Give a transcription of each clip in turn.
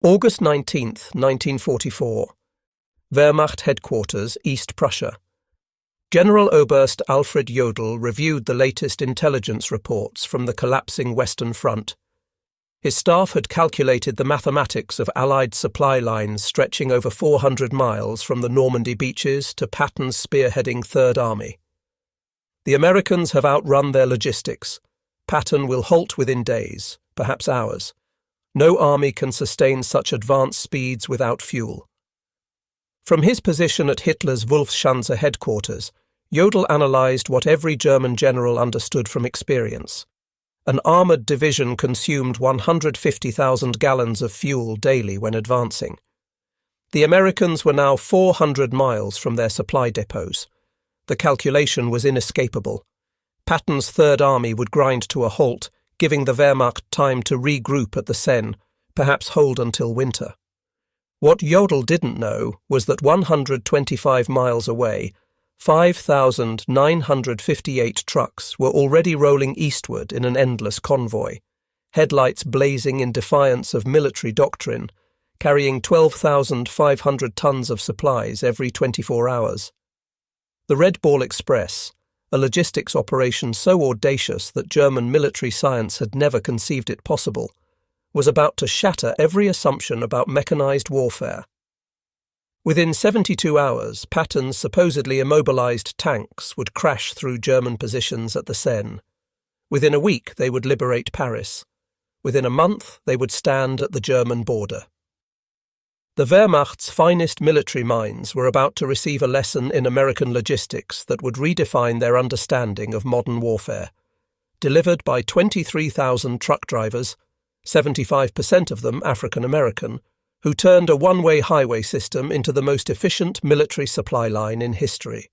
August 19th, 1944. Wehrmacht Headquarters, East Prussia. General Oberst Alfred Jodl reviewed the latest intelligence reports from the collapsing Western Front. His staff had calculated the mathematics of Allied supply lines stretching over 400 miles from the Normandy beaches to Patton's spearheading Third Army. The Americans have outrun their logistics. Patton will halt within days, perhaps hours. No army can sustain such advanced speeds without fuel. From his position at Hitler's Wolfschanze headquarters, Jodl analysed what every German general understood from experience. An armoured division consumed 150,000 gallons of fuel daily when advancing. The Americans were now 400 miles from their supply depots. The calculation was inescapable. Patton's Third Army would grind to a halt, giving the Wehrmacht time to regroup at the Seine, perhaps hold until winter. What Jodl didn't know was that 125 miles away, 5,958 trucks were already rolling eastward in an endless convoy, headlights blazing in defiance of military doctrine, carrying 12,500 tons of supplies every 24 hours. The Red Ball Express, a logistics operation so audacious that German military science had never conceived it possible, was about to shatter every assumption about mechanized warfare. Within 72 hours, Patton's supposedly immobilized tanks would crash through German positions at the Seine. Within a week, they would liberate Paris. Within a month, they would stand at the German border. The Wehrmacht's finest military minds were about to receive a lesson in American logistics that would redefine their understanding of modern warfare. Delivered by 23,000 truck drivers, 75% of them African American, who turned a one-way highway system into the most efficient military supply line in history.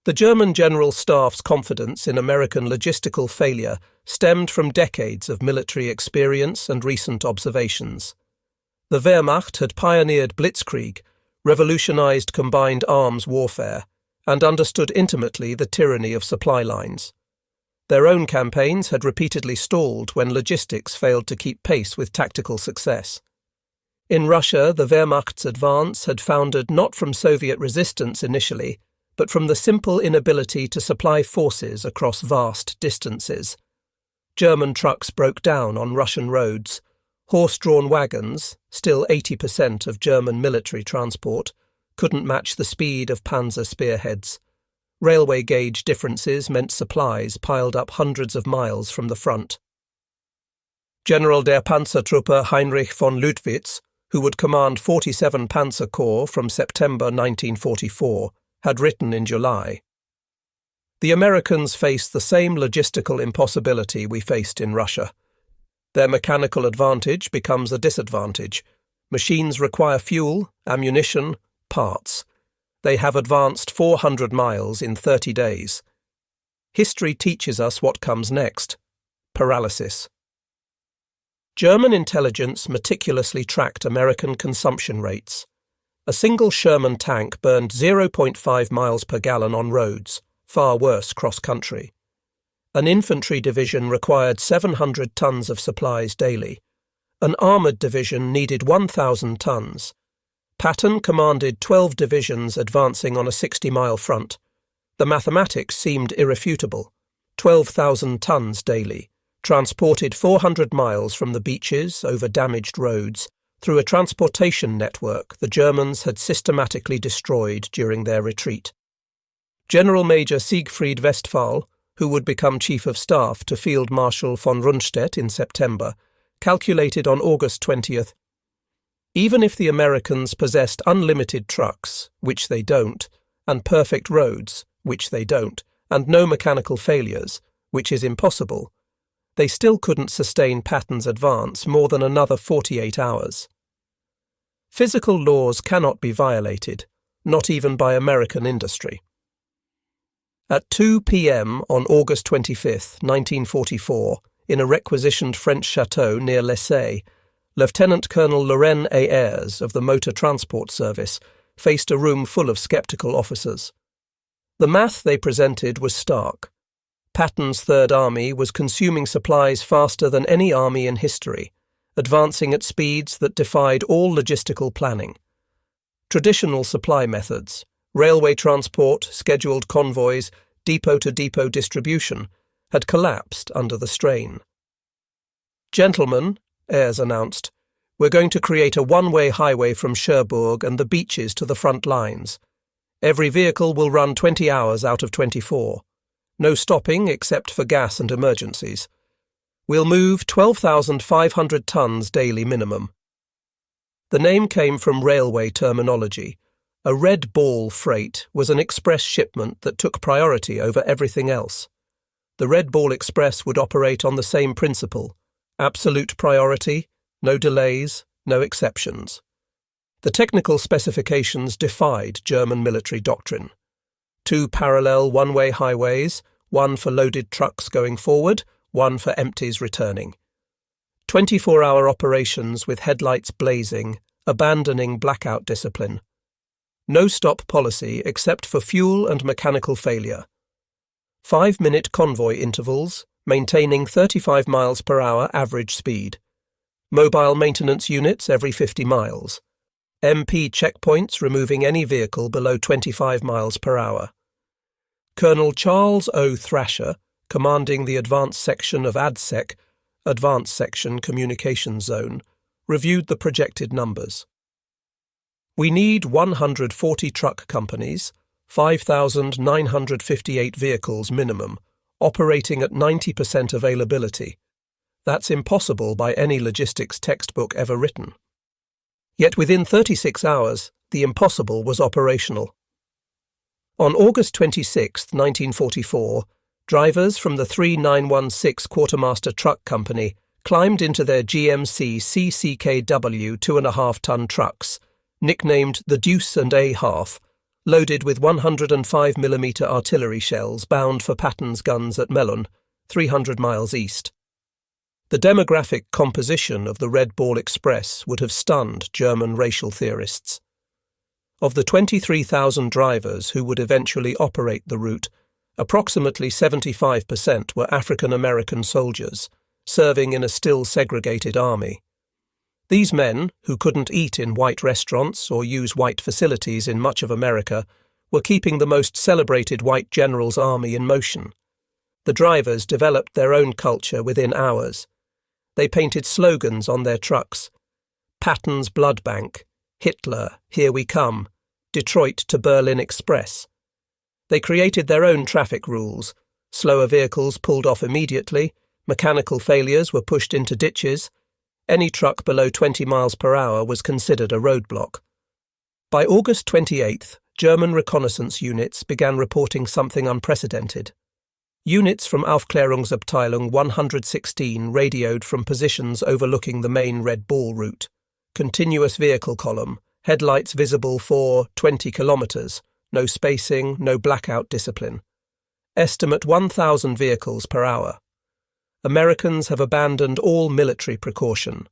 The German General Staff's confidence in American logistical failure stemmed from decades of military experience and recent observations. The Wehrmacht had pioneered blitzkrieg, revolutionized combined arms warfare, and understood intimately the tyranny of supply lines. Their own campaigns had repeatedly stalled when logistics failed to keep pace with tactical success. In Russia, the Wehrmacht's advance had foundered not from Soviet resistance initially, but from the simple inability to supply forces across vast distances. German trucks broke down on Russian roads. Horse-drawn wagons, still 80% of German military transport, couldn't match the speed of panzer spearheads. Railway gauge differences meant supplies piled up hundreds of miles from the front. General der Panzertruppe Heinrich von Luttwitz, who would command 47 Panzer Corps from September 1944, had written in July, "The Americans face the same logistical impossibility we faced in Russia. Their mechanical advantage becomes a disadvantage. Machines require fuel, ammunition, parts. They have advanced 400 miles in 30 days. History teaches us what comes next: paralysis." German intelligence meticulously tracked American consumption rates. A single Sherman tank burned 0.5 miles per gallon on roads, far worse cross-country. An infantry division required 700 tons of supplies daily. An armoured division needed 1,000 tons. Patton commanded 12 divisions advancing on a 60-mile front. The mathematics seemed irrefutable. 12,000 tons daily, transported 400 miles from the beaches over damaged roads through a transportation network the Germans had systematically destroyed during their retreat. General Major Siegfried Westphal, who would become Chief of Staff to Field Marshal von Rundstedt in September, calculated on August 20th, "Even if the Americans possessed unlimited trucks, which they don't, and perfect roads, which they don't, and no mechanical failures, which is impossible, they still couldn't sustain Patton's advance more than another 48 hours. Physical laws cannot be violated, not even by American industry." At 2 p.m. on August 25, 1944, in a requisitioned French chateau near Lessay, Lieutenant Colonel Laurent Ayres of the Motor Transport Service faced a room full of sceptical officers. The math they presented was stark. Patton's Third Army was consuming supplies faster than any army in history, advancing at speeds that defied all logistical planning. Traditional supply methods, railway transport, scheduled convoys, depot-to-depot distribution, had collapsed under the strain. "Gentlemen," Ayres announced, "we're going to create a one-way highway from Cherbourg and the beaches to the front lines. Every vehicle will run 20 hours out of 24. No stopping except for gas and emergencies. We'll move 12,500 tons daily minimum." The name came from railway terminology. A red ball freight was an express shipment that took priority over everything else. The Red Ball Express would operate on the same principle: absolute priority, no delays, no exceptions. The technical specifications defied German military doctrine. 2 parallel one-way highways, one for loaded trucks going forward, one for empties returning. 24-hour operations with headlights blazing, abandoning blackout discipline. No stop policy except for fuel and mechanical failure. 5-minute convoy intervals, maintaining 35 miles per hour average speed. Mobile maintenance units every 50 miles. MP checkpoints removing any vehicle below 25 miles per hour. Colonel Charles O. Thrasher, commanding the advanced section of ADSEC, Advanced Section Communications Zone, reviewed the projected numbers. "We need 140 truck companies, 5,958 vehicles minimum, operating at 90% availability. That's impossible by any logistics textbook ever written." Yet within 36 hours, the impossible was operational. On August 26, 1944, drivers from the 3916 Quartermaster Truck Company climbed into their GMC CCKW 2.5-ton trucks, nicknamed the Deuce and a Half, loaded with 105mm artillery shells bound for Patton's guns at Melun, 300 miles east. The demographic composition of the Red Ball Express would have stunned German racial theorists. Of the 23,000 drivers who would eventually operate the route, approximately 75% were African American soldiers, serving in a still segregated army. These men, who couldn't eat in white restaurants or use white facilities in much of America, were keeping the most celebrated white general's army in motion. The drivers developed their own culture within hours. They painted slogans on their trucks: Patton's Blood Bank, Hitler, Here We Come, Detroit to Berlin Express. They created their own traffic rules. Slower vehicles pulled off immediately, mechanical failures were pushed into ditches. Any truck below 20 miles per hour was considered a roadblock. By August 28th, German reconnaissance units began reporting something unprecedented. Units from Aufklärungsabteilung 116 radioed from positions overlooking the main Red Ball route. Continuous vehicle column, headlights visible for 20 kilometers, no spacing, no blackout discipline. Estimate 1,000 vehicles per hour. Americans have abandoned all military precaution.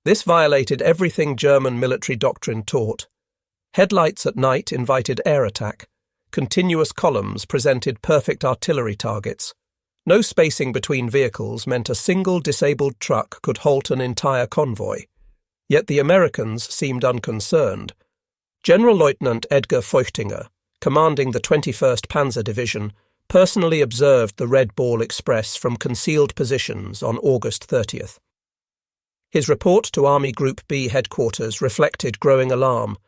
This violated everything German military doctrine taught. Headlights at night invited air attack. Continuous columns presented perfect artillery targets. No spacing between vehicles meant a single disabled truck could halt an entire convoy. Yet the Americans seemed unconcerned. General Lieutenant Edgar Feuchtinger, commanding the 21st Panzer Division, personally observed the Red Ball Express from concealed positions on August 30th. His report to Army Group B headquarters reflected growing alarm.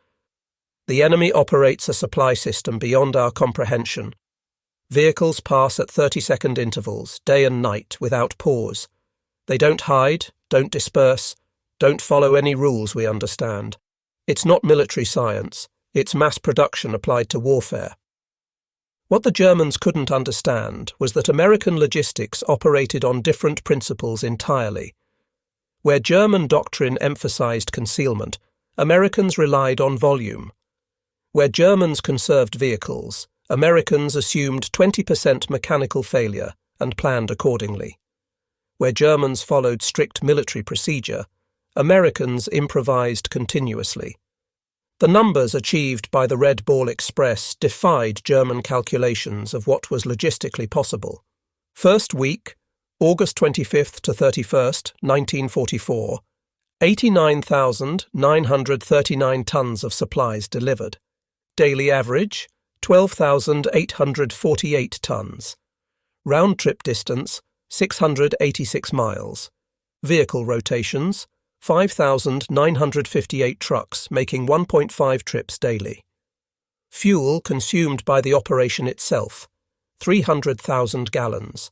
"The enemy operates a supply system beyond our comprehension. Vehicles pass at 30-second intervals, day and night, without pause. They don't hide, don't disperse, don't follow any rules we understand. It's not military science, it's mass production applied to warfare." What the Germans couldn't understand was that American logistics operated on different principles entirely. Where German doctrine emphasized concealment, Americans relied on volume. Where Germans conserved vehicles, Americans assumed 20% mechanical failure and planned accordingly. Where Germans followed strict military procedure, Americans improvised continuously. The numbers achieved by the Red Ball Express defied German calculations of what was logistically possible. First week, August 25th to 31st, 1944, 89,939 tons of supplies delivered. Daily average, 12,848 tons. Round-trip distance, 686 miles. Vehicle rotations, 5,958 trucks making 1.5 trips daily. Fuel consumed by the operation itself, 300,000 gallons.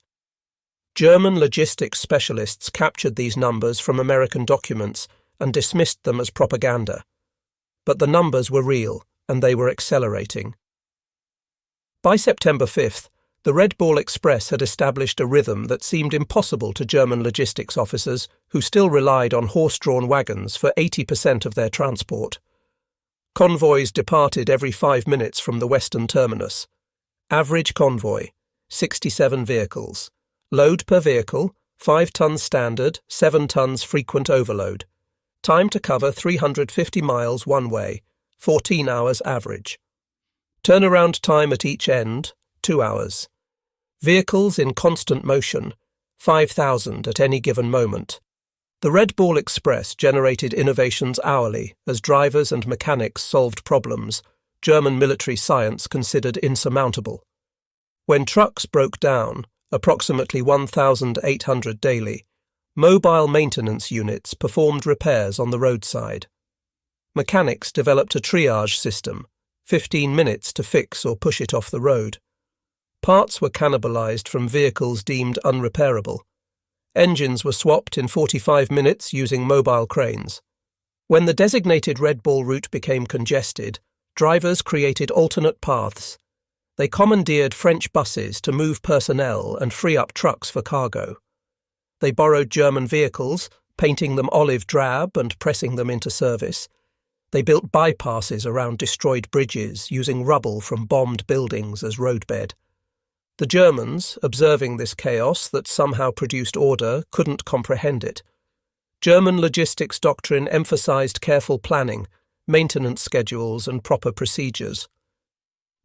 German logistics specialists captured these numbers from American documents and dismissed them as propaganda. But the numbers were real, and they were accelerating. By September 5th, the Red Ball Express had established a rhythm that seemed impossible to German logistics officers who still relied on horse-drawn wagons for 80% of their transport. Convoys departed every 5 minutes from the western terminus. Average convoy, 67 vehicles. Load per vehicle, 5 tons standard, 7 tons frequent overload. Time to cover 350 miles one way, 14 hours average. Turnaround time at each end, 2 hours. Vehicles in constant motion, 5,000 at any given moment. The Red Ball Express generated innovations hourly as drivers and mechanics solved problems German military science considered insurmountable. When trucks broke down, approximately 1,800 daily, mobile maintenance units performed repairs on the roadside. Mechanics developed a triage system, 15 minutes to fix or push it off the road. Parts were cannibalized from vehicles deemed unrepairable. Engines were swapped in 45 minutes using mobile cranes. When the designated Red Ball route became congested, drivers created alternate paths. They commandeered French buses to move personnel and free up trucks for cargo. They borrowed German vehicles, painting them olive drab and pressing them into service. They built bypasses around destroyed bridges, using rubble from bombed buildings as roadbed. The Germans, observing this chaos that somehow produced order, couldn't comprehend it. German logistics doctrine emphasized careful planning, maintenance schedules, and proper procedures.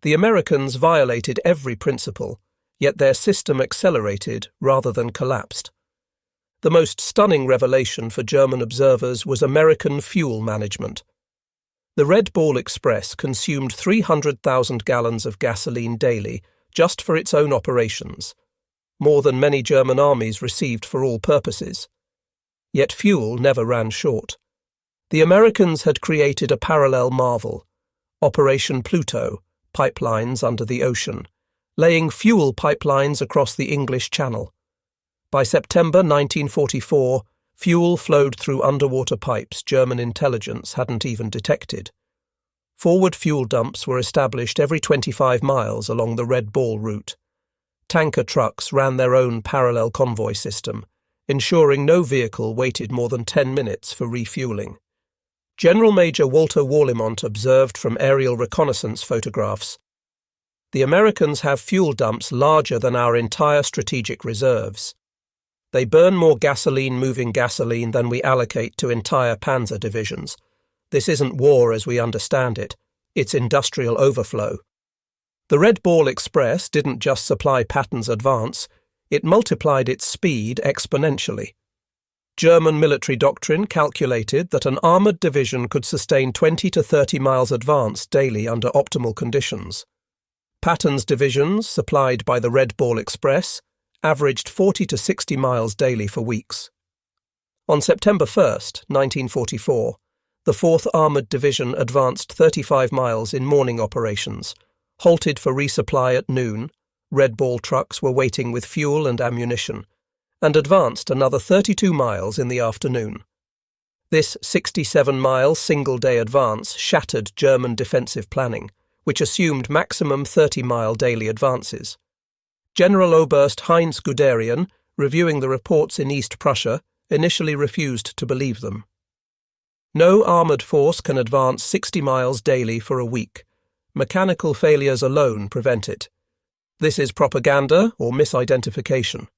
The Americans violated every principle, yet their system accelerated rather than collapsed. The most stunning revelation for German observers was American fuel management. The Red Ball Express consumed 300,000 gallons of gasoline daily just for its own operations, more than many German armies received for all purposes. Yet fuel never ran short. The Americans had created a parallel marvel, Operation Pluto, pipelines under the ocean, laying fuel pipelines across the English Channel. By September 1944, fuel flowed through underwater pipes German intelligence hadn't even detected. Forward fuel dumps were established every 25 miles along the Red Ball route. Tanker trucks ran their own parallel convoy system, ensuring no vehicle waited more than 10 minutes for refueling. General Major Walter Warlimont observed from aerial reconnaissance photographs, "The Americans have fuel dumps larger than our entire strategic reserves. They burn more gasoline moving gasoline than we allocate to entire panzer divisions. This isn't war as we understand it, it's industrial overflow." The Red Ball Express didn't just supply Patton's advance, it multiplied its speed exponentially. German military doctrine calculated that an armoured division could sustain 20 to 30 miles advance daily under optimal conditions. Patton's divisions, supplied by the Red Ball Express, averaged 40 to 60 miles daily for weeks. On September 1st, 1944, the 4th Armoured Division advanced 35 miles in morning operations, halted for resupply at noon, Red Ball trucks were waiting with fuel and ammunition, and advanced another 32 miles in the afternoon. This 67-mile single-day advance shattered German defensive planning, which assumed maximum 30-mile daily advances. General Oberst Heinz Guderian, reviewing the reports in East Prussia, initially refused to believe them. No armoured force can advance 60 miles daily for a week. Mechanical failures alone prevent it. This is propaganda or misidentification.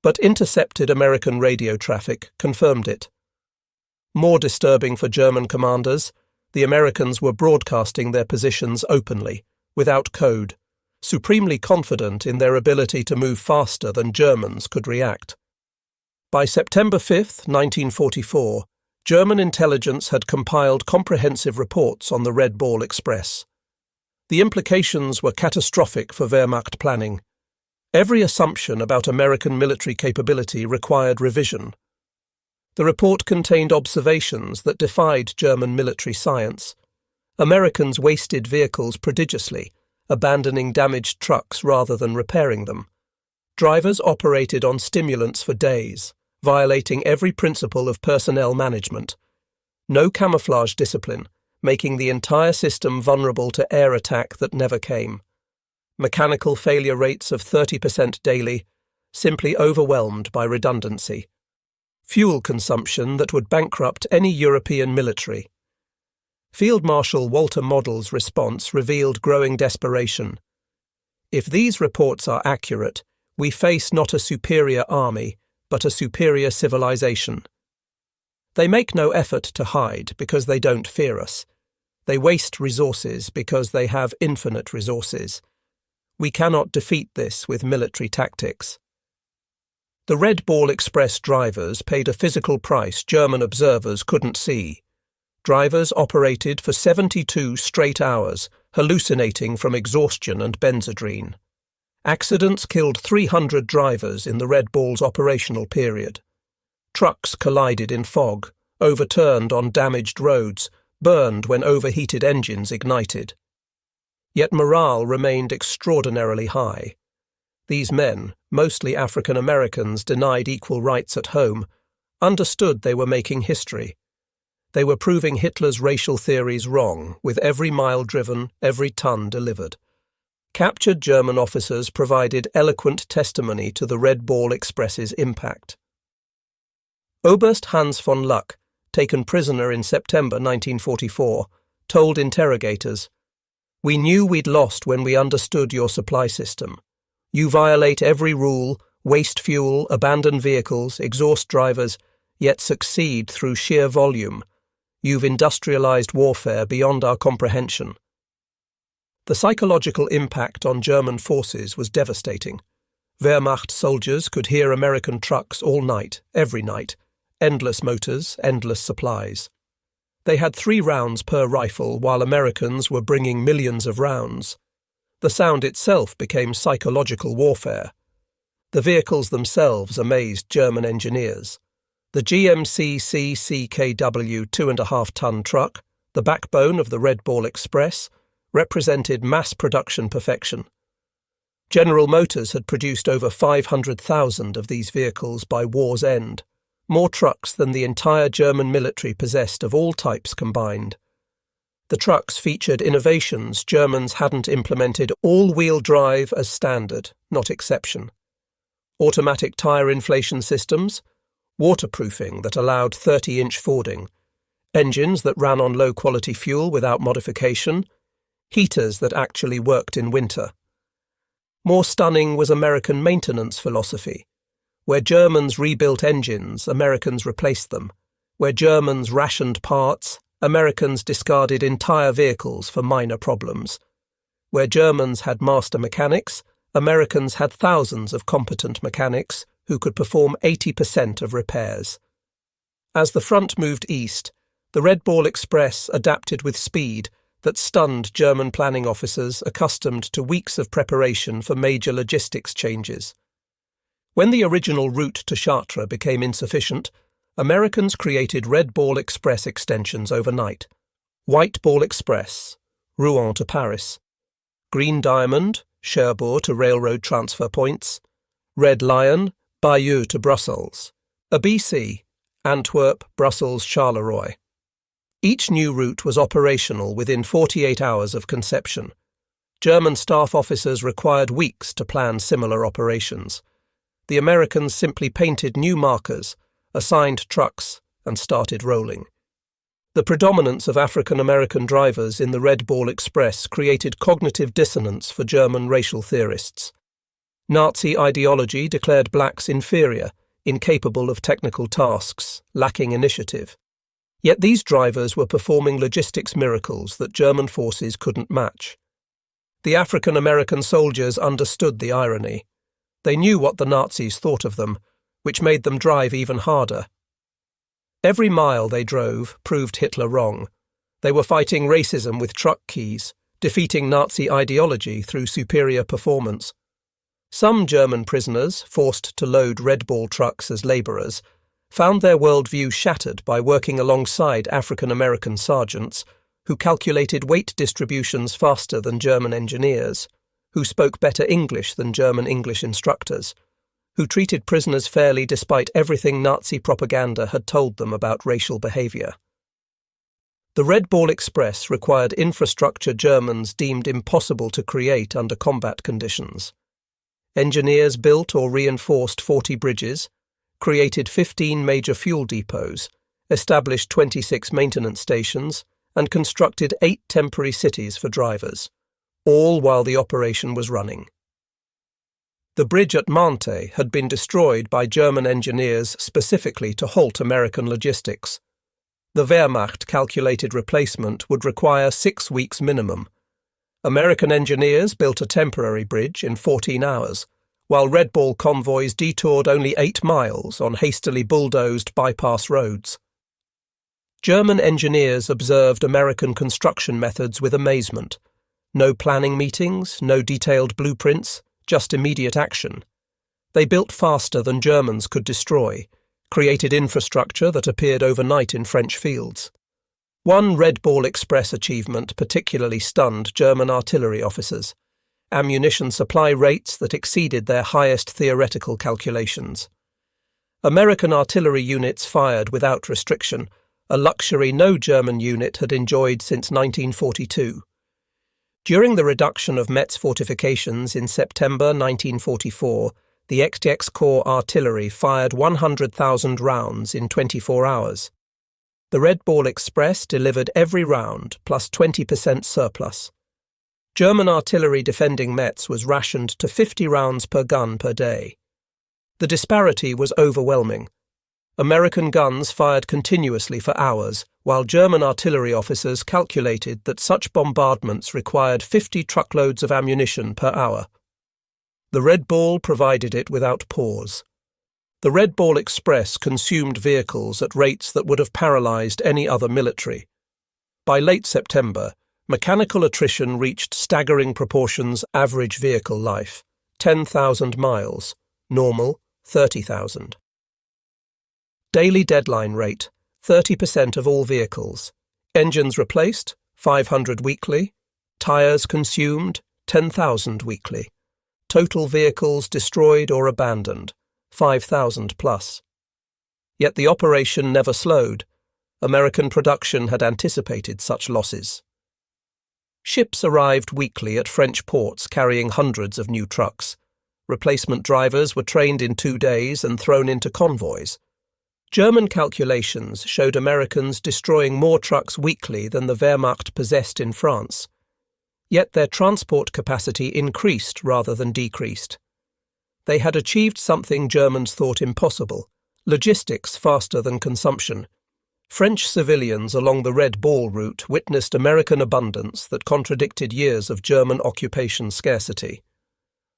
But intercepted American radio traffic confirmed it. More disturbing for German commanders, the Americans were broadcasting their positions openly, without code. supremely confident in their ability to move faster than Germans could react. By September 5, 1944, German intelligence had compiled comprehensive reports on the Red Ball Express. The implications were catastrophic for Wehrmacht planning. Every assumption about American military capability required revision. The report contained observations that defied German military science. Americans wasted vehicles prodigiously, abandoning damaged trucks rather than repairing them. Drivers operated on stimulants for days, violating every principle of personnel management. No camouflage discipline, making the entire system vulnerable to air attack that never came. Mechanical failure rates of 30% daily, simply overwhelmed by redundancy. Fuel consumption that would bankrupt any European military. Field Marshal Walter Model's response revealed growing desperation. If these reports are accurate, we face not a superior army, but a superior civilization. They make no effort to hide because they don't fear us. They waste resources because they have infinite resources. We cannot defeat this with military tactics. The Red Ball Express drivers paid a physical price German observers couldn't see. Drivers operated for 72 straight hours, hallucinating from exhaustion and benzodrine. Accidents killed 300 drivers in the Red Ball's operational period. Trucks collided in fog, overturned on damaged roads, burned when overheated engines ignited. Yet morale remained extraordinarily high. These men, mostly African Americans denied equal rights at home, understood they were making history. They were proving Hitler's racial theories wrong, with every mile driven, every ton delivered. Captured German officers provided eloquent testimony to the Red Ball Express's impact. Oberst Hans von Luck, taken prisoner in September 1944, told interrogators, "We knew we'd lost when we understood your supply system. You violate every rule, waste fuel, abandon vehicles, exhaust drivers, yet succeed through sheer volume. You've industrialized warfare beyond our comprehension." The psychological impact on German forces was devastating. Wehrmacht soldiers could hear American trucks all night, every night. Endless motors, endless supplies. They had 3 rounds per rifle while Americans were bringing millions of rounds. The sound itself became psychological warfare. The vehicles themselves amazed German engineers. The GMC CCKW 2.5-ton truck, the backbone of the Red Ball Express, represented mass production perfection. General Motors had produced over 500,000 of these vehicles by war's end, more trucks than the entire German military possessed of all types combined. The trucks featured innovations Germans hadn't implemented: all-wheel drive as standard, not exception. Automatic tyre inflation systems, waterproofing that allowed 30-inch fording, engines that ran on low-quality fuel without modification, heaters that actually worked in winter. More stunning was American maintenance philosophy. Where Germans rebuilt engines, Americans replaced them. Where Germans rationed parts, Americans discarded entire vehicles for minor problems. Where Germans had master mechanics, Americans had thousands of competent mechanics who could perform 80% of repairs. As the front moved east, the Red Ball Express adapted with speed that stunned German planning officers accustomed to weeks of preparation for major logistics changes. When the original route to Chartres became insufficient, Americans created Red Ball Express extensions overnight. White Ball Express, Rouen to Paris. Green Diamond, Cherbourg to railroad transfer points. Red Lion, Bayeux to Brussels. A BC, Antwerp, Brussels, Charleroi. Each new route was operational within 48 hours of conception. German staff officers required weeks to plan similar operations. The Americans simply painted new markers, assigned trucks, and started rolling. The predominance of African-American drivers in the Red Ball Express created cognitive dissonance for German racial theorists. Nazi ideology declared blacks inferior, incapable of technical tasks, lacking initiative. Yet these drivers were performing logistics miracles that German forces couldn't match. The African-American soldiers understood the irony. They knew what the Nazis thought of them, which made them drive even harder. Every mile they drove proved Hitler wrong. They were fighting racism with truck keys, defeating Nazi ideology through superior performance. Some German prisoners, forced to load Red Ball trucks as labourers, found their worldview shattered by working alongside African-American sergeants who calculated weight distributions faster than German engineers, who spoke better English than German English instructors, who treated prisoners fairly despite everything Nazi propaganda had told them about racial behaviour. The Red Ball Express required infrastructure Germans deemed impossible to create under combat conditions. Engineers built or reinforced 40 bridges, created 15 major fuel depots, established 26 maintenance stations, and constructed 8 temporary cities for drivers, all while the operation was running. The bridge at Mante had been destroyed by German engineers specifically to halt American logistics. The Wehrmacht calculated replacement would require 6 weeks minimum. American engineers built a temporary bridge in 14 hours, while Red Ball convoys detoured only 8 miles on hastily bulldozed bypass roads. German engineers observed American construction methods with amazement. No planning meetings, no detailed blueprints, just immediate action. They built faster than Germans could destroy, created infrastructure that appeared overnight in French fields. One Red Ball Express achievement particularly stunned German artillery officers: ammunition supply rates that exceeded their highest theoretical calculations. American artillery units fired without restriction, a luxury no German unit had enjoyed since 1942. During the reduction of Metz fortifications in September 1944, the XX Corps artillery fired 100,000 rounds in 24 hours. The Red Ball Express delivered every round, plus 20% surplus. German artillery defending Metz was rationed to 50 rounds per gun per day. The disparity was overwhelming. American guns fired continuously for hours, while German artillery officers calculated that such bombardments required 50 truckloads of ammunition per hour. The Red Ball provided it without pause. The Red Ball Express consumed vehicles at rates that would have paralysed any other military. By late September, mechanical attrition reached staggering proportions: average vehicle life, 10,000 miles, normal, 30,000. Daily deadline rate, 30% of all vehicles. Engines replaced, 500 weekly. Tyres consumed, 10,000 weekly. Total vehicles destroyed or abandoned, 5,000 plus. Yet the operation never slowed. American production had anticipated such losses. Ships arrived weekly at French ports carrying hundreds of new trucks. Replacement drivers were trained in 2 days and thrown into convoys. German calculations showed Americans destroying more trucks weekly than the Wehrmacht possessed in France. Yet their transport capacity increased rather than decreased. They had achieved something Germans thought impossible: logistics faster than consumption. French civilians along the Red Ball route witnessed American abundance that contradicted years of German occupation scarcity.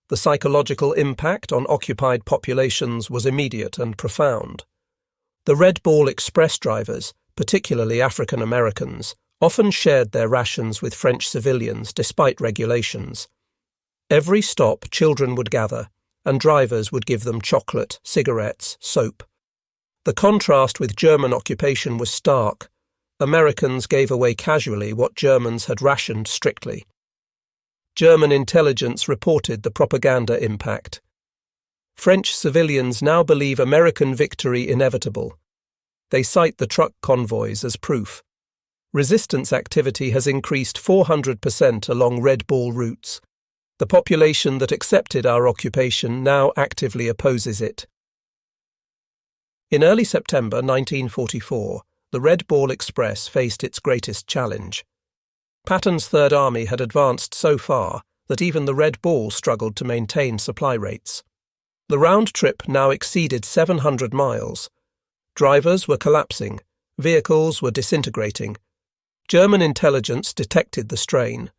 The psychological impact on occupied populations was immediate and profound. The Red Ball Express drivers, particularly African Americans, often shared their rations with French civilians despite regulations. Every stop children would gather, and drivers would give them chocolate, cigarettes, soap. The contrast with German occupation was stark. Americans gave away casually what Germans had rationed strictly. German intelligence reported the propaganda impact. French civilians now believe American victory inevitable. They cite the truck convoys as proof. Resistance activity has increased 400% along Red Ball routes. The population that accepted our occupation now actively opposes it. In early September 1944, the Red Ball Express faced its greatest challenge. Patton's Third Army had advanced so far that even the Red Ball struggled to maintain supply rates. The round trip now exceeded 700 miles. Drivers were collapsing, vehicles were disintegrating. German intelligence detected the strain.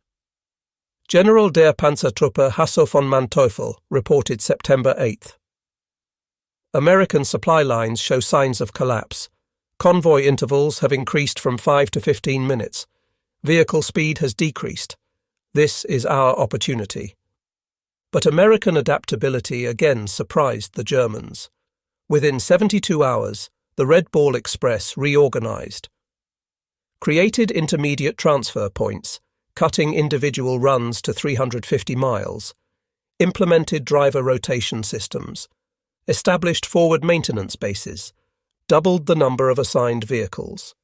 General der Panzertruppe Hasso von Manteuffel reported September 8th. American supply lines show signs of collapse. Convoy intervals have increased from 5 to 15 minutes. Vehicle speed has decreased. This is our opportunity. But American adaptability again surprised the Germans. Within 72 hours, the Red Ball Express reorganized. Created intermediate transfer points, cutting individual runs to 350 miles. Implemented driver rotation systems. Established forward maintenance bases. Doubled the number of assigned vehicles.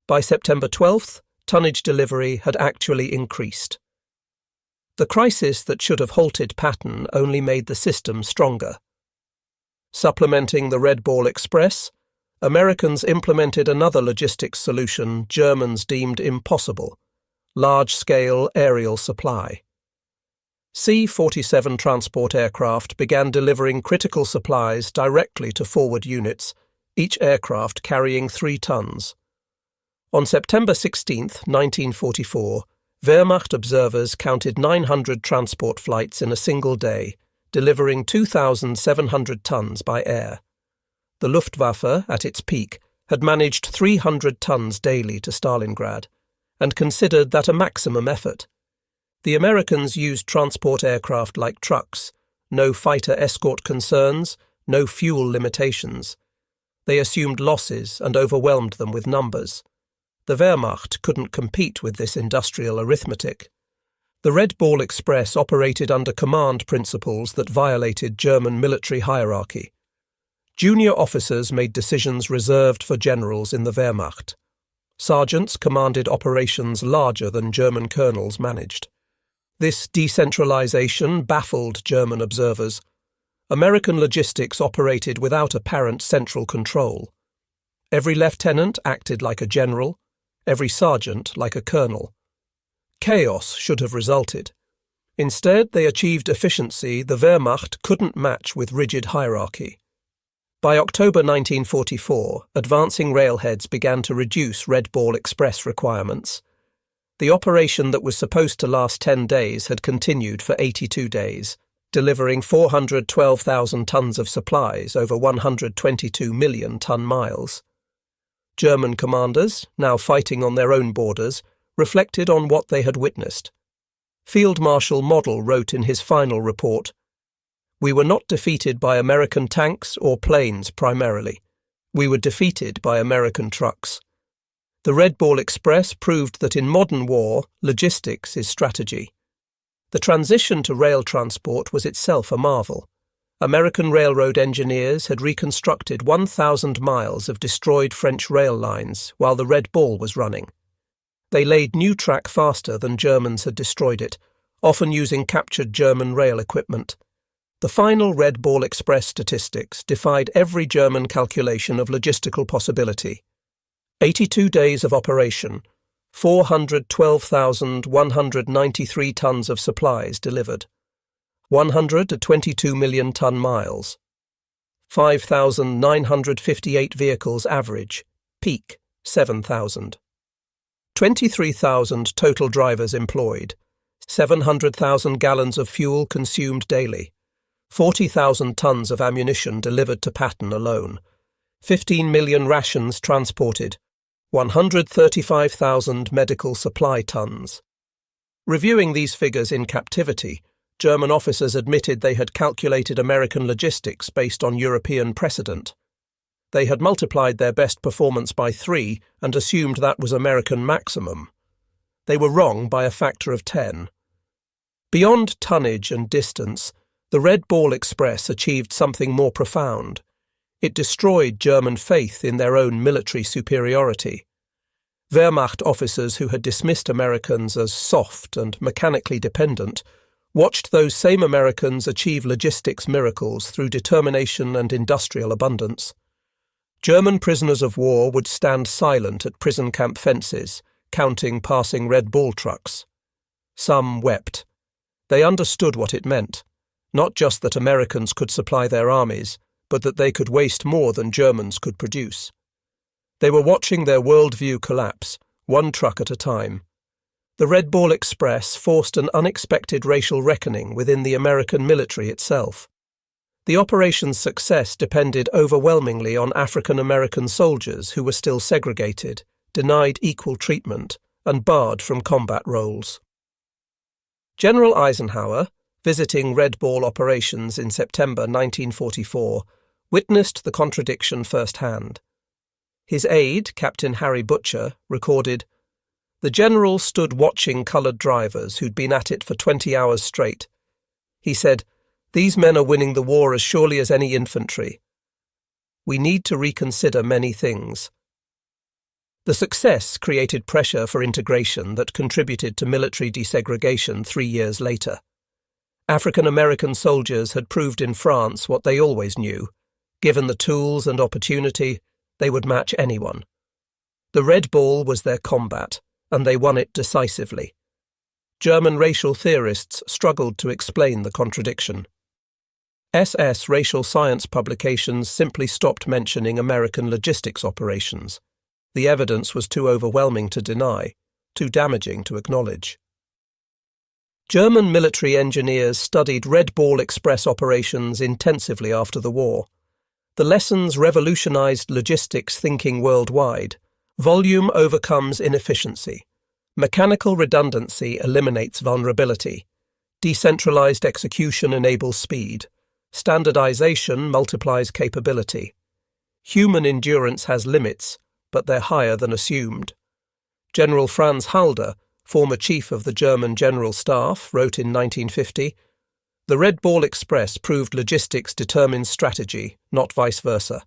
By September 12th, tonnage delivery had actually increased. The crisis that should have halted Patton only made the system stronger. Supplementing the Red Ball Express, Americans implemented another logistics solution Germans deemed impossible: large-scale aerial supply. C-47 transport aircraft began delivering critical supplies directly to forward units, each aircraft carrying 3 tons. On September 16, 1944, Wehrmacht observers counted 900 transport flights in a single day, delivering 2,700 tons by air. The Luftwaffe, at its peak, had managed 300 tons daily to Stalingrad, and considered that a maximum effort. The Americans used transport aircraft like trucks, no fighter escort concerns, no fuel limitations. They assumed losses and overwhelmed them with numbers. The Wehrmacht couldn't compete with this industrial arithmetic. The Red Ball Express operated under command principles that violated German military hierarchy. Junior officers made decisions reserved for generals in the Wehrmacht. Sergeants commanded operations larger than German colonels managed. This decentralization baffled German observers. American logistics operated without apparent central control. Every lieutenant acted like a general, every sergeant like a colonel. Chaos should have resulted. Instead, they achieved efficiency the Wehrmacht couldn't match with rigid hierarchy. By October 1944, advancing railheads began to reduce Red Ball Express requirements. The operation that was supposed to last 10 days had continued for 82 days, delivering 412,000 tons of supplies over 122 million ton-miles. German commanders, now fighting on their own borders, reflected on what they had witnessed. Field Marshal Model wrote in his final report, "We were not defeated by American tanks or planes primarily. We were defeated by American trucks." The Red Ball Express proved that in modern war, logistics is strategy. The transition to rail transport was itself a marvel. American railroad engineers had reconstructed 1,000 miles of destroyed French rail lines while the Red Ball was running. They laid new track faster than Germans had destroyed it, often using captured German rail equipment. The final Red Ball Express statistics defied every German calculation of logistical possibility. 82 days of operation, 412,193 tons of supplies delivered. 122 million ton-miles. 5,958 vehicles average, peak 7,000. 23,000 total drivers employed, 700,000 gallons of fuel consumed daily, 40,000 tons of ammunition delivered to Patton alone, 15 million rations transported, 135,000 medical supply tons. Reviewing these figures in captivity, German officers admitted they had calculated American logistics based on European precedent. They had multiplied their best performance by 3 and assumed that was American maximum. They were wrong by a factor of 10. Beyond tonnage and distance, the Red Ball Express achieved something more profound. It destroyed German faith in their own military superiority. Wehrmacht officers who had dismissed Americans as soft and mechanically dependent watched those same Americans achieve logistics miracles through determination and industrial abundance. German prisoners of war would stand silent at prison camp fences, counting passing Red Ball trucks. Some wept. They understood what it meant, not just that Americans could supply their armies, but that they could waste more than Germans could produce. They were watching their worldview collapse, one truck at a time. The Red Ball Express forced an unexpected racial reckoning within the American military itself. The operation's success depended overwhelmingly on African American soldiers who were still segregated, denied equal treatment, and barred from combat roles. General Eisenhower, visiting Red Ball operations in September 1944, witnessed the contradiction firsthand. His aide, Captain Harry Butcher, recorded, "The general stood watching coloured drivers who'd been at it for 20 hours straight. He said, 'These men are winning the war as surely as any infantry. We need to reconsider many things.'" The success created pressure for integration that contributed to military desegregation 3 years later. African American soldiers had proved in France what they always knew. Given the tools and opportunity, they would match anyone. The Red Ball was their combat, and they won it decisively. German racial theorists struggled to explain the contradiction. SS racial science publications simply stopped mentioning American logistics operations. The evidence was too overwhelming to deny, too damaging to acknowledge. German military engineers studied Red Ball Express operations intensively after the war. The lessons revolutionized logistics thinking worldwide. Volume overcomes inefficiency. Mechanical redundancy eliminates vulnerability. Decentralized execution enables speed. Standardization multiplies capability. Human endurance has limits, but they're higher than assumed. General Franz Halder, former chief of the German General Staff, wrote in 1950, "The Red Ball Express proved logistics determines strategy, not vice versa.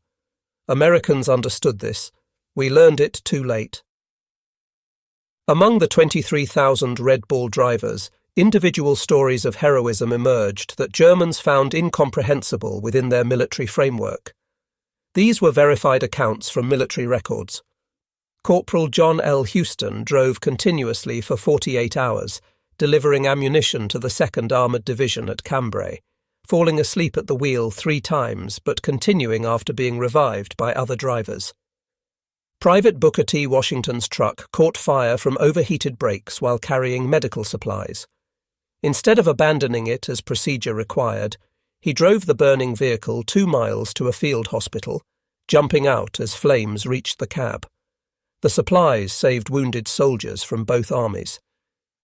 Americans understood this. We learned it too late." Among the 23,000 Red Ball drivers, individual stories of heroism emerged that Germans found incomprehensible within their military framework. These were verified accounts from military records. Corporal John L. Houston drove continuously for 48 hours, delivering ammunition to the 2nd Armoured Division at Cambrai, falling asleep at the wheel 3 times but continuing after being revived by other drivers. Private Booker T. Washington's truck caught fire from overheated brakes while carrying medical supplies. Instead of abandoning it as procedure required, he drove the burning vehicle 2 miles to a field hospital, jumping out as flames reached the cab. The supplies saved wounded soldiers from both armies.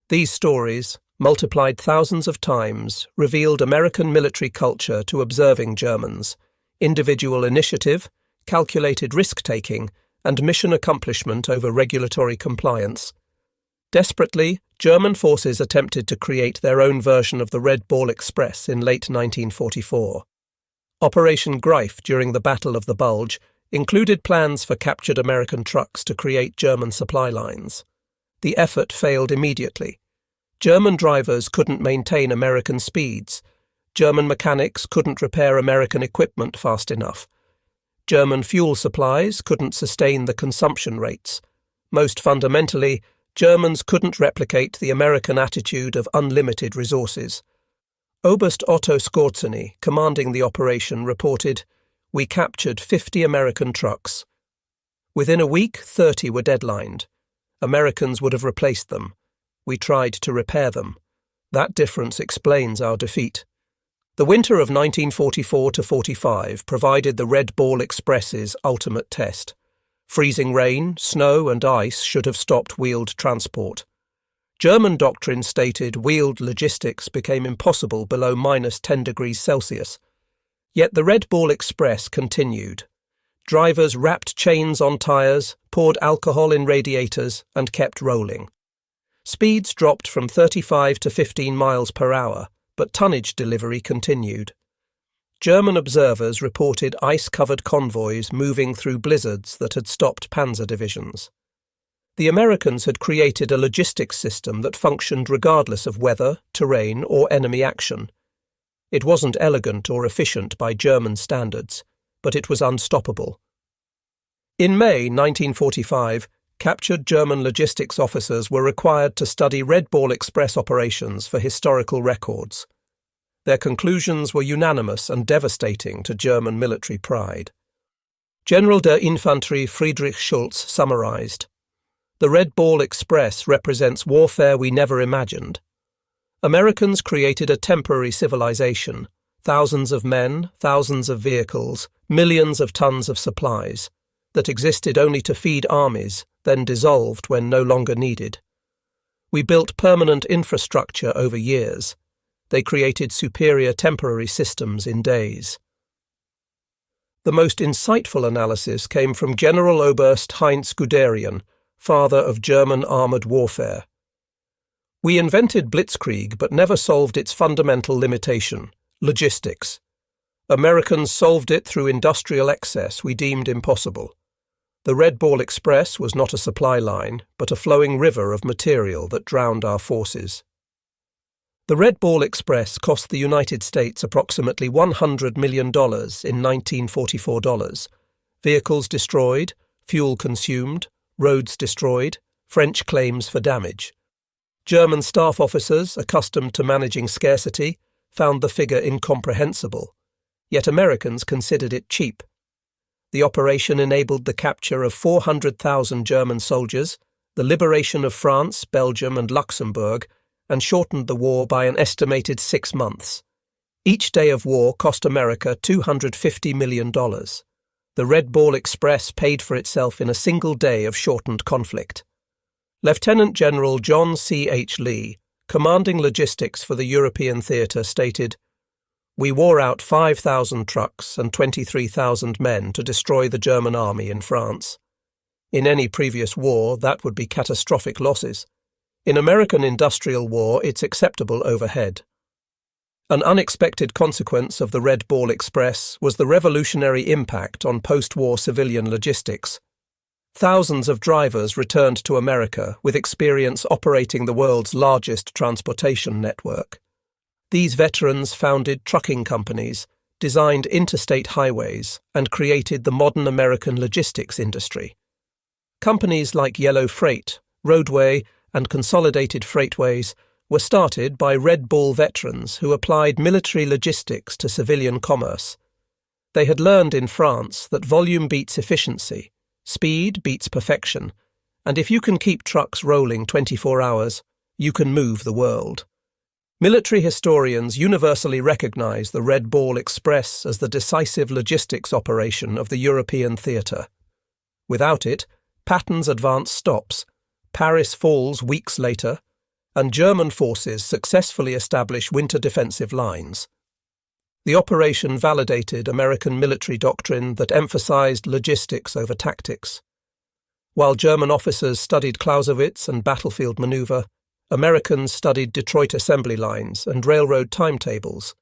These stories, multiplied thousands of times, revealed American military culture to observing Germans: individual initiative, calculated risk-taking, and mission accomplishment over regulatory compliance. Desperately, German forces attempted to create their own version of the Red Ball Express in late 1944. Operation Greif during the Battle of the Bulge included plans for captured American trucks to create German supply lines. The effort failed immediately. German drivers couldn't maintain American speeds. German mechanics couldn't repair American equipment fast enough. German fuel supplies couldn't sustain the consumption rates. Most fundamentally, Germans couldn't replicate the American attitude of unlimited resources. Oberst Otto Skorzeny, commanding the operation, reported, "We captured 50 American trucks. Within a week, 30 were deadlined. Americans would have replaced them. We tried to repair them. That difference explains our defeat." The winter of 1944–45 provided the Red Ball Express's ultimate test. Freezing rain, snow and ice should have stopped wheeled transport. German doctrine stated wheeled logistics became impossible below -10 degrees Celsius. Yet the Red Ball Express continued. Drivers wrapped chains on tyres, poured alcohol in radiators, and kept rolling. Speeds dropped from 35 to 15 miles per hour, but tonnage delivery continued. German observers reported ice-covered convoys moving through blizzards that had stopped panzer divisions. The Americans had created a logistics system that functioned regardless of weather, terrain, or enemy action. It wasn't elegant or efficient by German standards, but it was unstoppable. In May 1945, captured German logistics officers were required to study Red Ball Express operations for historical records. Their conclusions were unanimous and devastating to German military pride. General der Infanterie Friedrich Schulz summarized, The Red Ball Express represents warfare we never imagined. Americans created a temporary civilization, thousands of men, thousands of vehicles, millions of tons of supplies, that existed only to feed armies, then dissolved when no longer needed. We built permanent infrastructure over years. They created superior temporary systems in days. The most insightful analysis came from General Oberst Heinz Guderian, father of German armoured warfare. We invented blitzkrieg but never solved its fundamental limitation, logistics. Americans solved it through industrial excess we deemed impossible. The Red Ball Express was not a supply line, but a flowing river of material that drowned our forces. The Red Ball Express cost the United States approximately $100 million in 1944 dollars. Vehicles destroyed, fuel consumed, roads destroyed, French claims for damage. German staff officers, accustomed to managing scarcity, found the figure incomprehensible, yet Americans considered it cheap. The operation enabled the capture of 400,000 German soldiers, the liberation of France, Belgium and Luxembourg, and shortened the war by an estimated 6 months. Each day of war cost America $250 million. The Red Ball Express paid for itself in a single day of shortened conflict. Lieutenant General John C. H. Lee, commanding logistics for the European theatre, stated, "We wore out 5,000 trucks and 23,000 men to destroy the German army in France. In any previous war, that would be catastrophic losses. In American industrial war, it's acceptable overhead." An unexpected consequence of the Red Ball Express was the revolutionary impact on post-war civilian logistics. Thousands of drivers returned to America with experience operating the world's largest transportation network. These veterans founded trucking companies, designed interstate highways, and created the modern American logistics industry. Companies like Yellow Freight, Roadway, and Consolidated Freightways were started by Red Ball veterans who applied military logistics to civilian commerce. They had learned in France that volume beats efficiency, speed beats perfection, and if you can keep trucks rolling 24 hours, you can move the world. Military historians universally recognize the Red Ball Express as the decisive logistics operation of the European theatre. Without it, Patton's advance stops, Paris falls weeks later, and German forces successfully establish winter defensive lines. The operation validated American military doctrine that emphasized logistics over tactics. While German officers studied Clausewitz and battlefield maneuver, Americans studied Detroit assembly lines and railroad timetables.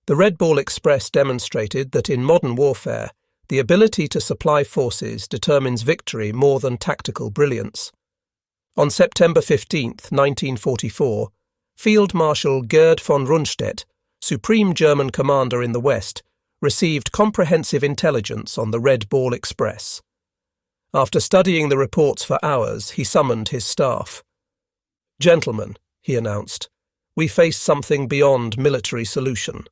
The Red Ball Express demonstrated that in modern warfare, the ability to supply forces determines victory more than tactical brilliance. On September 15, 1944, Field Marshal Gerd von Rundstedt, Supreme German Commander in the West, received comprehensive intelligence on the Red Ball Express. After studying the reports for hours, he summoned his staff. "Gentlemen," he announced, "we face something beyond military solution.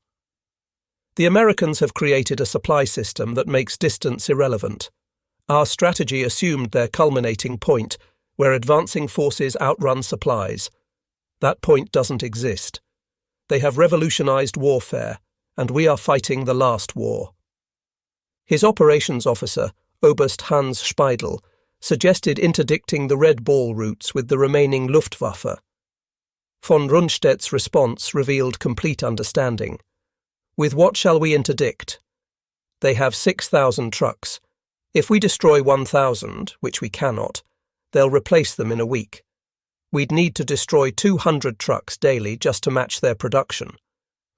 The Americans have created a supply system that makes distance irrelevant. Our strategy assumed their culminating point, where advancing forces outrun supplies. That point doesn't exist. They have revolutionized warfare, and we are fighting the last war." His operations officer, Oberst Hans Speidel, suggested interdicting the Red Ball routes with the remaining Luftwaffe. Von Rundstedt's response revealed complete understanding. "With what shall we interdict? They have 6,000 trucks. If we destroy 1,000, which we cannot, they'll replace them in a week. We'd need to destroy 200 trucks daily just to match their production.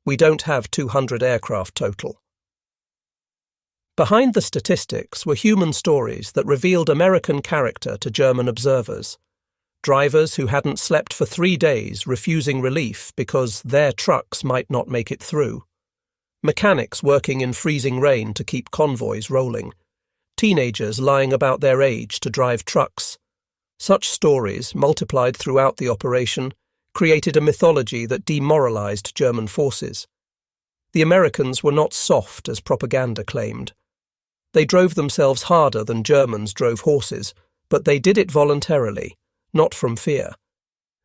We don't have 200 aircraft total." Behind the statistics were human stories that revealed American character to German observers. Drivers who hadn't slept for 3 days refusing relief because their trucks might not make it through. Mechanics working in freezing rain to keep convoys rolling. Teenagers lying about their age to drive trucks. Such stories, multiplied throughout the operation, created a mythology that demoralized German forces. The Americans were not soft as propaganda claimed. They drove themselves harder than Germans drove horses, But they did it voluntarily, not from fear.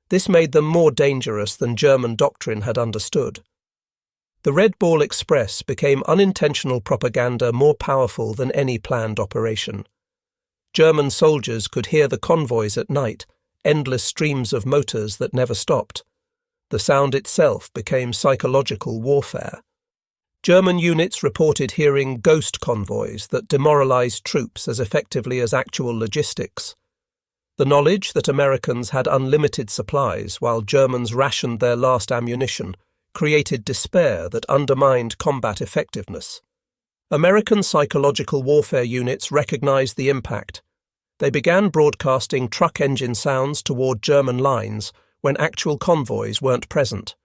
This made them more dangerous than German doctrine had understood. The Red Ball Express became unintentional propaganda more powerful than any planned operation. German soldiers could hear the convoys at night, endless streams of motors that never stopped. The sound itself became psychological warfare. German units reported hearing ghost convoys that demoralized troops as effectively as actual logistics. The knowledge that Americans had unlimited supplies while Germans rationed their last ammunition created despair that undermined combat effectiveness. American psychological warfare units recognized the impact. They began broadcasting truck engine sounds toward German lines when actual convoys weren't present.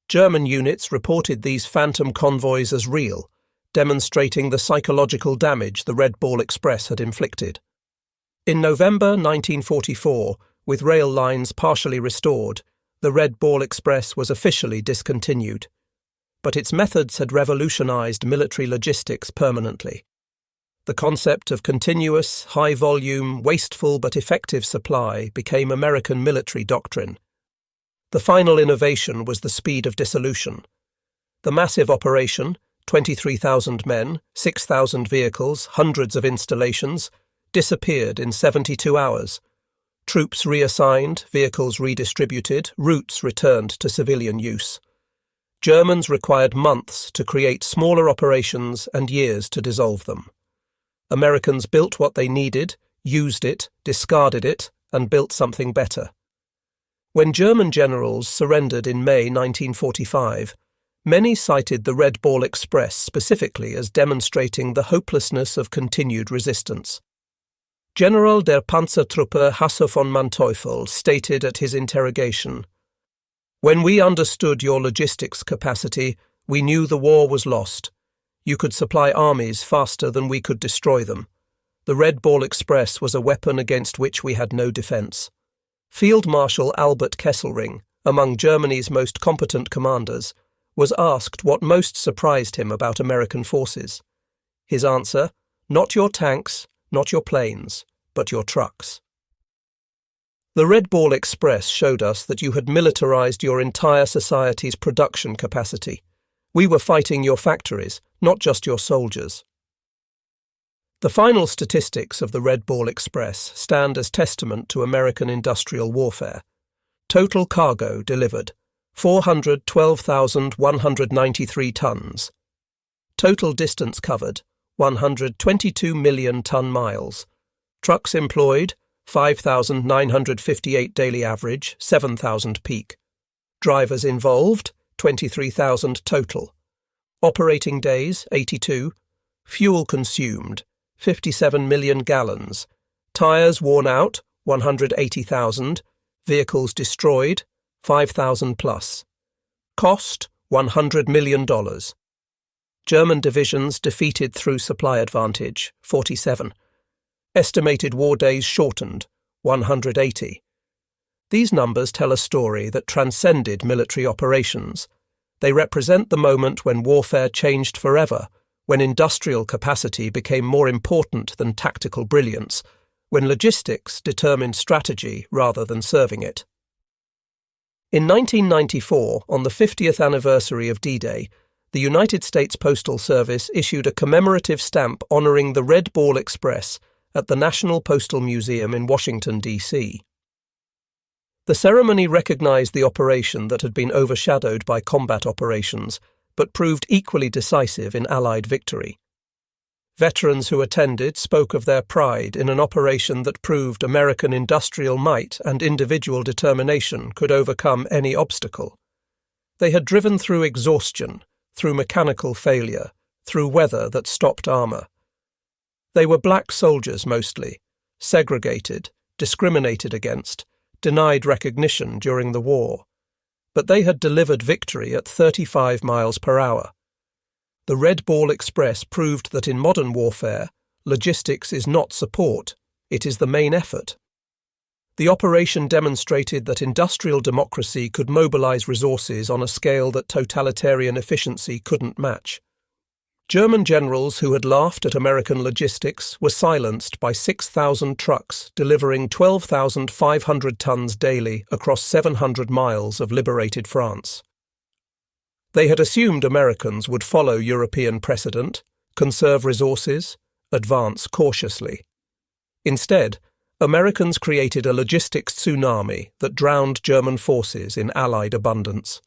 German units reported these phantom convoys as real, demonstrating the psychological damage the Red Ball Express had inflicted. In November 1944, with rail lines partially restored, the Red Ball Express was officially discontinued. But its methods had revolutionized military logistics permanently. The concept of continuous, high-volume, wasteful but effective supply became American military doctrine. The final innovation was the speed of dissolution. The massive operation, 23,000 men, 6,000 vehicles, hundreds of installations, disappeared in 72 hours. Troops reassigned, vehicles redistributed, routes returned to civilian use. Germans required months to create smaller operations and years to dissolve them. Americans built what they needed, used it, discarded it, and built something better. When German generals surrendered in May 1945, many cited the Red Ball Express specifically as demonstrating the hopelessness of continued resistance. General der Panzertruppe Hasse von Manteuffel stated at his interrogation, "When we understood your logistics capacity, we knew the war was lost. You could supply armies faster than we could destroy them. The Red Ball Express was a weapon against which we had no defense." Field Marshal Albert Kesselring, among Germany's most competent commanders, was asked what most surprised him about American forces. His answer, "Not your tanks, not your planes, but your trucks." The Red Ball Express showed us that you had militarized your entire society's production capacity. We were fighting your factories, not just your soldiers. The final statistics of the Red Ball Express stand as testament to American industrial warfare. Total cargo delivered, 412,193 tons. Total distance covered, 122 million ton miles. Trucks employed, 5,958 daily average, 7,000 peak. Drivers involved, 23,000 total. Operating days, 82. Fuel consumed, 57 million gallons. Tires worn out, 180,000. Vehicles destroyed, 5,000 plus. Cost, $100 million. German divisions defeated through supply advantage, 47. Estimated war days shortened, 180. These numbers tell a story that transcended military operations. They represent the moment when warfare changed forever, when industrial capacity became more important than tactical brilliance, when logistics determined strategy rather than serving it. In 1994, on the 50th anniversary of D-Day, the United States Postal Service issued a commemorative stamp honoring the Red Ball Express at the National Postal Museum in Washington, D.C. The ceremony recognized the operation that had been overshadowed by combat operations, but proved equally decisive in Allied victory. Veterans who attended spoke of their pride in an operation that proved American industrial might and individual determination could overcome any obstacle. They had driven through exhaustion, through mechanical failure, through weather that stopped armor. They were black soldiers mostly, segregated, discriminated against, denied recognition during the war. But they had delivered victory at 35 miles per hour. The Red Ball Express proved that in modern warfare, logistics is not support, it is the main effort. The operation demonstrated that industrial democracy could mobilize resources on a scale that totalitarian efficiency couldn't match. German generals who had laughed at American logistics were silenced by 6,000 trucks delivering 12,500 tons daily across 700 miles of liberated France. They had assumed Americans would follow European precedent, conserve resources, advance cautiously. Instead, Americans created a logistics tsunami that drowned German forces in Allied abundance.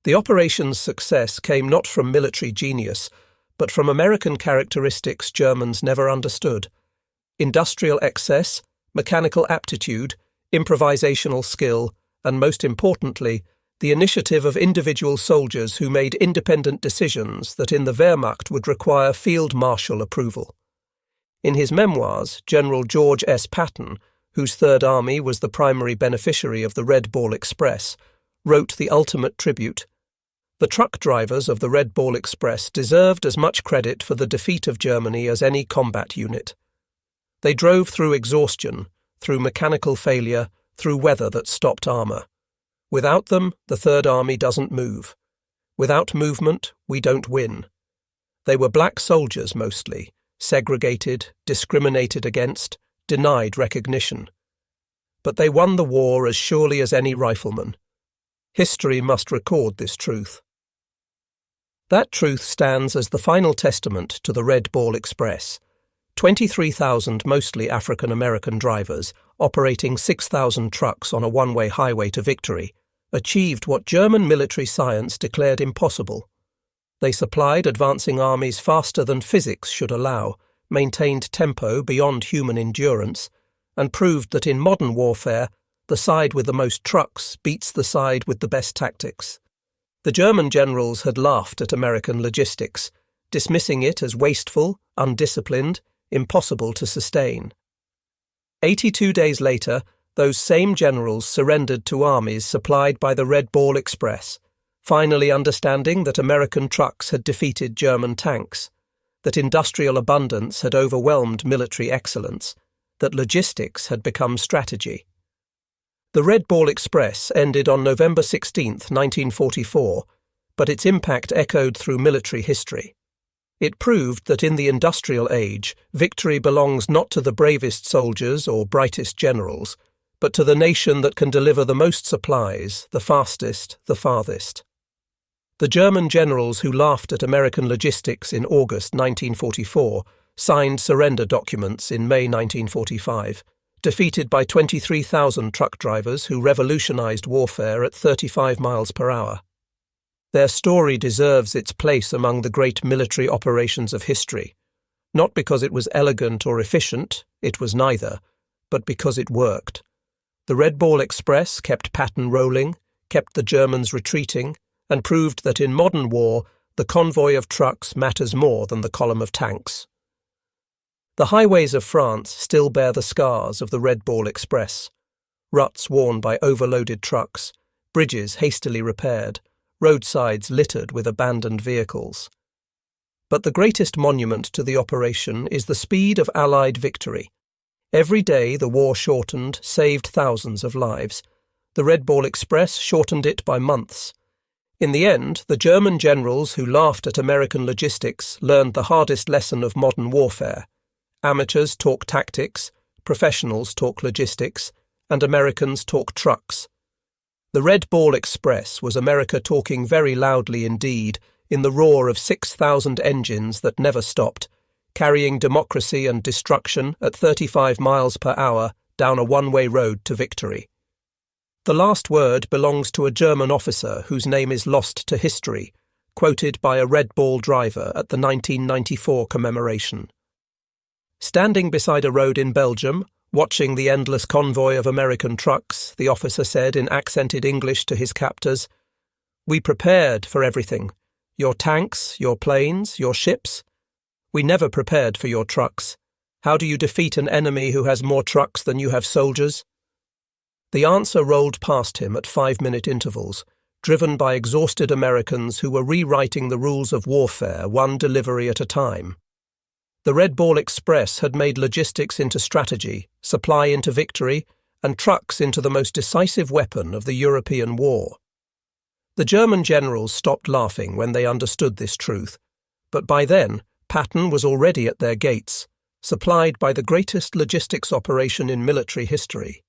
The operation's success came not from military genius, but from American characteristics Germans never understood: industrial excess, mechanical aptitude, improvisational skill, and most importantly, the initiative of individual soldiers who made independent decisions that in the Wehrmacht would require field marshal approval. In his memoirs, General George S. Patton, whose Third Army was the primary beneficiary of the Red Ball Express, wrote the ultimate tribute: "The truck drivers of the Red Ball Express deserved as much credit for the defeat of Germany as any combat unit. They drove through exhaustion, through mechanical failure, through weather that stopped armour. Without them, the Third Army doesn't move. Without movement, we don't win. They were black soldiers mostly, segregated, discriminated against, denied recognition. But they won the war as surely as any rifleman. History must record this truth." That truth stands as the final testament to the Red Ball Express. 23,000 mostly African-American drivers, operating 6,000 trucks on a one-way highway to victory, achieved what German military science declared impossible. They supplied advancing armies faster than physics should allow, maintained tempo beyond human endurance, and proved that in modern warfare, the side with the most trucks beats the side with the best tactics. The German generals had laughed at American logistics, dismissing it as wasteful, undisciplined, impossible to sustain. 82 days later, those same generals surrendered to armies supplied by the Red Ball Express, finally understanding that American trucks had defeated German tanks, that industrial abundance had overwhelmed military excellence, that logistics had become strategy. The Red Ball Express ended on November 16, 1944, but its impact echoed through military history. It proved that in the industrial age, victory belongs not to the bravest soldiers or brightest generals, but to the nation that can deliver the most supplies, the fastest, the farthest. The German generals who laughed at American logistics in August 1944 signed surrender documents in May 1945, defeated by 23,000 truck drivers who revolutionized warfare at 35 miles per hour. Their story deserves its place among the great military operations of history, not because it was elegant or efficient, it was neither, but because it worked. The Red Ball Express kept Patton rolling, kept the Germans retreating, and proved that in modern war, the convoy of trucks matters more than the column of tanks. The highways of France still bear the scars of the Red Ball Express: ruts worn by overloaded trucks, bridges hastily repaired, roadsides littered with abandoned vehicles. But the greatest monument to the operation is the speed of Allied victory. Every day the war shortened, saved thousands of lives. The Red Ball Express shortened it by months. In the end, the German generals who laughed at American logistics learned the hardest lesson of modern warfare. Amateurs talk tactics, professionals talk logistics, and Americans talk trucks. The Red Ball Express was America talking very loudly indeed, in the roar of 6,000 engines that never stopped, carrying democracy and destruction at 35 miles per hour down a one-way road to victory. The last word belongs to a German officer whose name is lost to history, quoted by a Red Ball driver at the 1994 commemoration. Standing beside a road in Belgium, watching the endless convoy of American trucks, the officer said in accented English to his captors, "We prepared for everything. Your tanks, your planes, your ships. We never prepared for your trucks. How do you defeat an enemy who has more trucks than you have soldiers?" The answer rolled past him at 5-minute intervals, driven by exhausted Americans who were rewriting the rules of warfare one delivery at a time. The Red Ball Express had made logistics into strategy, supply into victory, and trucks into the most decisive weapon of the European war. The German generals stopped laughing when they understood this truth, But by then, Patton was already at their gates, supplied by the greatest logistics operation in military history.